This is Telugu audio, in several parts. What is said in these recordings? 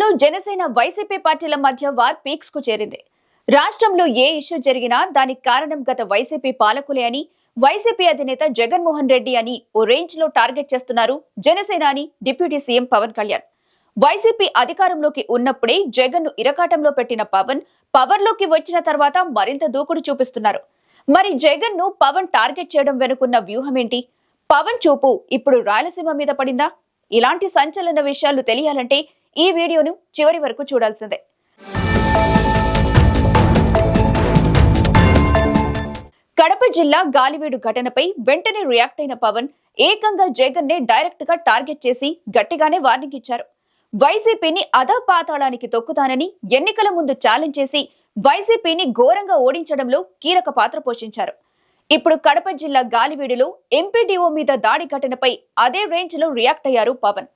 ఏపీలో జనసేన వైసీపీ పార్టీల మధ్య వార్ పీక్స్ కు చేరింది. రాష్ట్రంలో ఏ ఇష్యూ జరిగినా దానికి కారణం గత వైసీపీ పాలకులే అని వైసీపీ అధినేత జగన్మోహన్ రెడ్డి అని ఓ రేంజ్ లో టార్గెట్ చేస్తున్నారు జనసేన అని డిప్యూటీ సీఎం పవన్ కళ్యాణ్. వైసీపీ అధికారంలోకి ఉన్నప్పుడే జగన్ ను ఇరకాటంలో పెట్టిన పవన్ పవర్ లోకి వచ్చిన తర్వాత మరింత దూకుడు చూపిస్తున్నారు. మరి జగన్ ను పవన్ టార్గెట్ చేయడం వెనుకున్న వ్యూహం ఏంటి? పవన్ చూపు ఇప్పుడు రాయలసీమ మీద పడిందా? ఇలాంటి సంచలన విషయాలు తెలియాలంటే ఈ వీడియోను చివరి వరకు చూడాల్సిందే. కడప జిల్లా గాలివీడు ఘటనపై వెంటనే రియాక్ట్ అయిన పవన్ ఏకంగా జగన్ నే డైరెక్ట్ గా టార్గెట్ చేసి గట్టిగానే వార్నింగ్ ఇచ్చారు. వైసీపీని అధపాతాళానికి తొక్కుతానని ఎన్నికల ముందు ఛాలెంజ్ చేసి వైసీపీని ఘోరంగా ఓడించడంలో కీలక పాత్ర పోషించారు. ఇప్పుడు కడప జిల్లా గాలివీడులో ఎంపీడీఓ మీద దాడి ఘటనపై అదే రేంజ్ లో రియాక్ట్ అయ్యారు పవన్.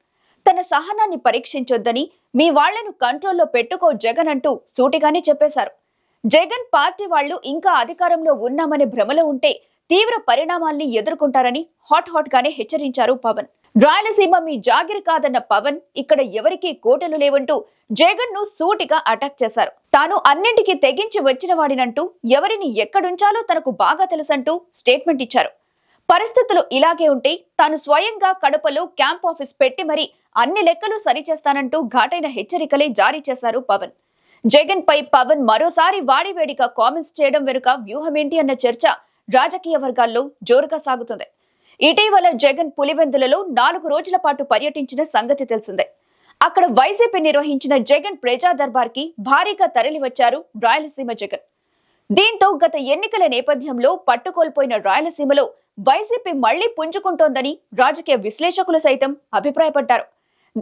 తన సహనాన్ని పరీక్షించొద్దని, మీ వాళ్లను కంట్రోల్లో పెట్టుకో జగన్ అంటూ సూటిగానే చెప్పేశారు. జగన్ పార్టీ వాళ్లు ఇంకా అధికారంలో ఉన్నామనే భ్రమలో ఉంటే తీవ్ర పరిణామాల్ని ఎదుర్కొంటారని హాట్ గానే హెచ్చరించారు పవన్. రాయలసీమ మీ జాగిరి కాదన్న పవన్ ఇక్కడ ఎవరికీ కోటలు లేవంటూ జగన్ ను సూటిగా అటాక్ చేశారు. తాను అన్నింటికీ తెగించి వచ్చిన వాడినంటూ ఎవరిని ఎక్కడుంచాలో తనకు బాగా తెలుసంటూ స్టేట్మెంట్ ఇచ్చారు. పరిస్థితులు ఇలాగే ఉంటే తాను స్వయంగా కడపలో క్యాంప్ ఆఫీస్ పెట్టి మరీ అన్ని లెక్కలు సరిచేస్తానంటూ ఘాటైన హెచ్చరికలే జారీ చేశారు పవన్. జగన్ పై పవన్ మరోసారి వాడివేడిగా కామెంట్స్ చేయడం వెనుక వ్యూహమేంటి అన్న చర్చ రాజకీయ వర్గాల్లో జోరుగా సాగుతుంది. ఇటీవల జగన్ పులివెందులలో 4 రోజుల పాటు పర్యటించిన సంగతి తెలిసిందే. అక్కడ వైసీపీ నిర్వహించిన జగన్ ప్రజా దర్బార్ కి భారీగా తరలివచ్చారు రాయలసీమ జగన్. దీంతో గత ఎన్నికల నేపథ్యంలో పట్టుకోల్పోయిన రాయలసీమలో వైసీపీ మళ్లీ పుంజుకుంటోందని రాజకీయ విశ్లేషకులు సైతం అభిప్రాయపడ్డారు.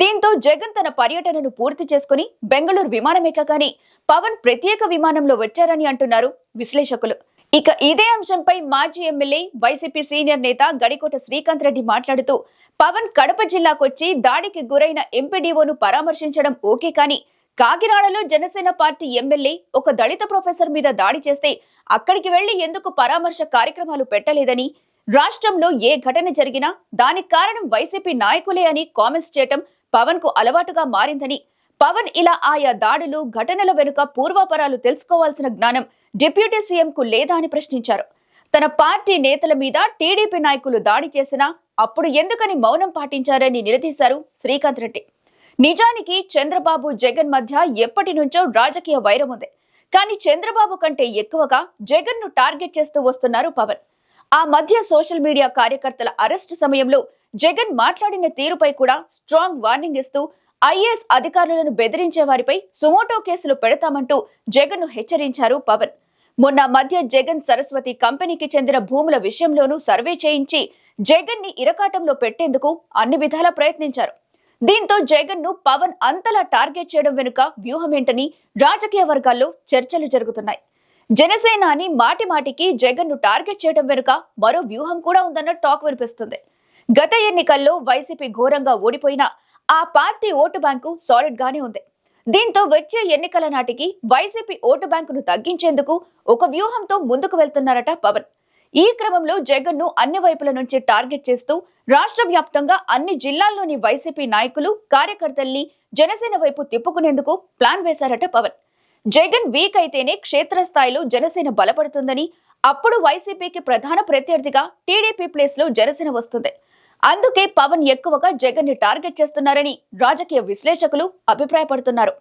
దీంతో జగన్ తన పర్యటనను పూర్తి చేసుకుని బెంగళూరు విమానమెక్కగానే పవన్ ప్రత్యేక విమానంలో వచ్చారని అంటున్నారు విశ్లేషకులు. ఇక ఇదే అంశంపై మాజీ ఎమ్మెల్యే వైసీపీ సీనియర్ నేత గడికోట శ్రీకాంత్ రెడ్డి మాట్లాడుతూ పవన్ కడప జిల్లాకొచ్చి దాడికి గురైన ఎంపీడీఓను పరామర్శించడం ఓకే, కానీ కాకినాడలో జనసేన పార్టీ ఎమ్మెల్యే ఒక దళిత ప్రొఫెసర్ మీద దాడి చేస్తే అక్కడికి వెళ్లి ఎందుకు పరామర్శ కార్యక్రమాలు పెట్టలేదని, రాష్ట్రంలో ఏ ఘటన జరిగినా దానికి కారణం వైసీపీ నాయకులే అని కామెంట్స్ చేయటం పవన్ కు అలవాటుగా మారిందని, పవన్ ఇలా ఆయా దాడులు ఘటనల వెనుక పూర్వాపరాలు తెలుసుకోవాల్సిన జ్ఞానం డిప్యూటీ సీఎం కు లేదా అని ప్రశ్నించారు. తన పార్టీ నేతల మీద టీడీపీ నాయకులు దాడి చేసినా అప్పుడు ఎందుకని మౌనం పాటించారని నిలదీశారు శ్రీకాంత్ రెడ్డి. నిజానికి చంద్రబాబు జగన్ మధ్య ఎప్పటి నుంచో రాజకీయ వైరం ఉంది. కానీ చంద్రబాబు కంటే ఎక్కువగా జగన్ ను టార్గెట్ చేస్తూ వస్తున్నారు పవన్. ఆ మధ్య సోషల్ మీడియా కార్యకర్తల అరెస్టు సమయంలో జగన్ మాట్లాడిన తీరుపై కూడా స్ట్రాంగ్ వార్నింగ్ ఇస్తూ ఐఏఎస్ అధికారులను బెదిరించే వారిపై సుమోటో కేసులు పెడతామంటూ జగన్ ను హెచ్చరించారు పవన్. మొన్న మధ్య జగన్ సరస్వతి కంపెనీకి చెందిన భూముల విషయంలోనూ సర్వే చేయించి జగన్ ని ఇరకాటంలో పెట్టేందుకు అన్ని విధాలా ప్రయత్నించారు. దీంతో జగన్ ను పవన్ అంతలా టార్గెట్ చేయడం వెనుక వ్యూహమేంటని రాజకీయ వర్గాల్లో చర్చలు జరుగుతున్నాయి. జనసేన అని మాటి మాటికి జగన్ ను టార్గెట్ చేయడం వెనుక మరో వ్యూహం కూడా ఉందన్న టాక్ వినిపిస్తుంది. గత ఎన్నికల్లో వైసీపీ ఘోరంగా ఓడిపోయినా ఆ పార్టీ ఓటు బ్యాంకు సాలిడ్ గానే ఉంది. దీంతో వచ్చే ఎన్నికల నాటికి వైసీపీ ఓటు బ్యాంకును తగ్గించేందుకు ఒక వ్యూహంతో ముందుకు వెళ్తున్నారట పవన్. ఈ క్రమంలో జగన్ ను అన్ని వైపుల నుంచి టార్గెట్ చేస్తూ రాష్ట్ర వ్యాప్తంగా అన్ని జిల్లాల్లోని వైసీపీ నాయకులు కార్యకర్తల్ని జనసేన వైపు తిప్పుకునేందుకు ప్లాన్ వేశారట పవన్. జగన్ వీక్ అయితేనే క్షేత్రస్థాయిలో జనసేన బలపడుతుందని, అప్పుడు వైసీపీకి ప్రధాన ప్రత్యర్థిగా టీడీపీ ప్లేస్ లో జనసేన వస్తుంది. అందుకే పవన్ ఎక్కువగా జగన్ ని టార్గెట్ చేస్తున్నారని రాజకీయ విశ్లేషకులు అభిప్రాయపడుతున్నారు.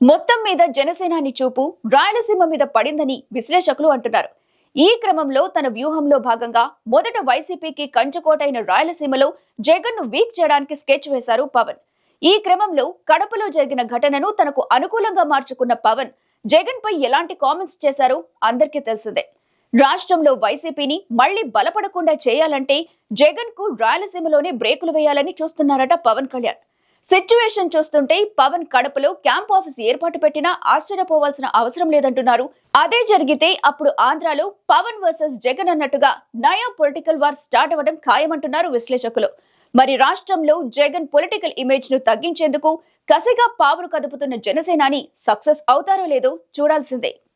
మొత్తం మీద జనసేనాని చూపు రాయలసీమ మీద పడిందని విశ్లేషకులు అంటున్నారు. ఈ క్రమంలో తన వ్యూహంలో భాగంగా మొదట వైసీపీకి కంచుకోటైన రాయలసీమలో జగన్ ను వీక్ చేయడానికి స్కెచ్ వేశారు పవన్. ఈ క్రమంలో కడపలో జరిగిన ఘటనను తనకు అనుకూలంగా మార్చుకున్న పవన్ జగన్ పై ఎలాంటి కామెంట్స్ చేశారో అందరికీ తెలిసిందే. రాష్ట్రంలో వైసీపీని మళ్లీ బలపడకుండా చేయాలంటే జగన్ కు రాయలసీమలోనే బ్రేకులు వేయాలని చూస్తున్నారట పవన్ కళ్యాణ్. సిచ్యువేషన్ చూస్తుంటే పవన్ కడపలో క్యాంప్ ఆఫీస్ ఏర్పాటు పెట్టినా ఆశ్చర్యపోవాల్సిన అవసరం లేదంటున్నారు. అదే జరిగితే అప్పుడు ఆంధ్రాలో పవన్ వర్సెస్ జగన్ అన్నట్టుగా నయా పొలిటికల్ వార్ స్టార్ట్ అవ్వడం ఖాయమంటున్నారు విశ్లేషకులు. మరి రాష్ట్రంలో జగన్ పొలిటికల్ ఇమేజ్ ను తగ్గించేందుకు కసిగా పావులు కదుపుతున్న జనసేనాని సక్సెస్ అవుతారో లేదో చూడాల్సిందే.